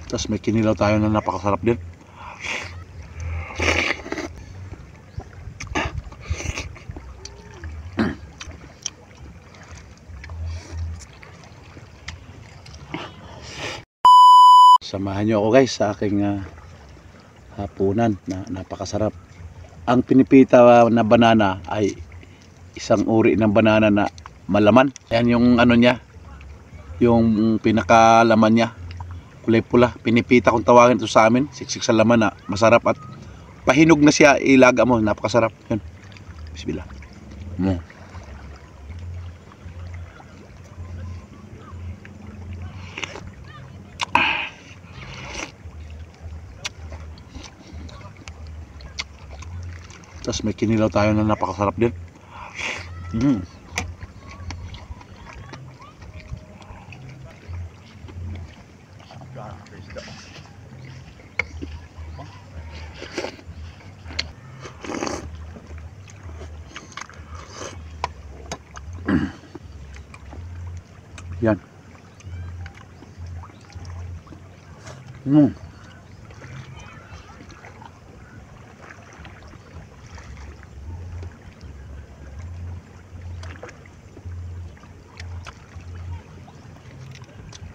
Tapos may kinilaw tayo na napakasarap din. Samahan nyo ako guys sa aking hapunan na napakasarap. Ang pinipita na banana ay isang uri ng banana na malaman. Yan yung ano niya, yung pinakalaman niya, kulay pula. Pinipita kung tawagin ito sa amin, siksik sa laman na masarap at pahinog na siya, ilaga mo, napakasarap. Yan. Bismillah. Tapos may kinilaw tayo na napakasarap din. Yan.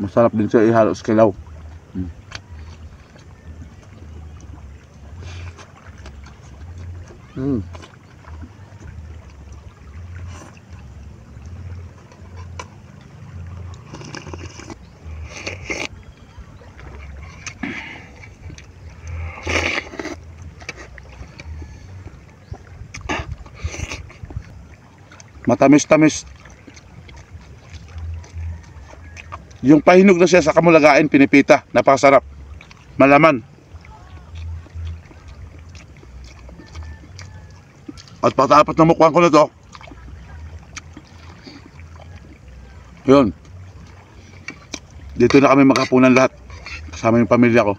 Masarap din siya ihalo sa kilaw. Matamis-tamis. Yung pahinog na siya sa kamulagain, pinipita, napakasarap. Malaman. At pagkatapos na mukhaan ko na to, yun, dito na kami maghapunan lahat kasama yung pamilya ko.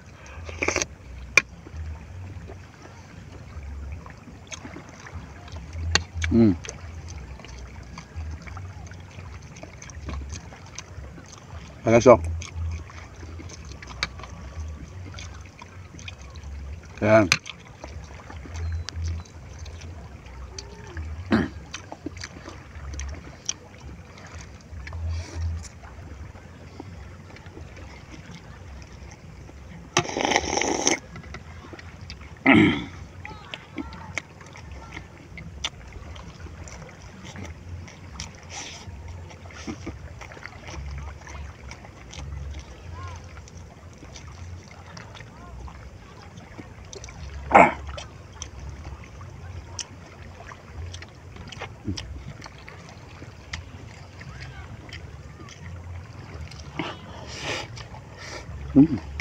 Alas o. Ayan. Mm.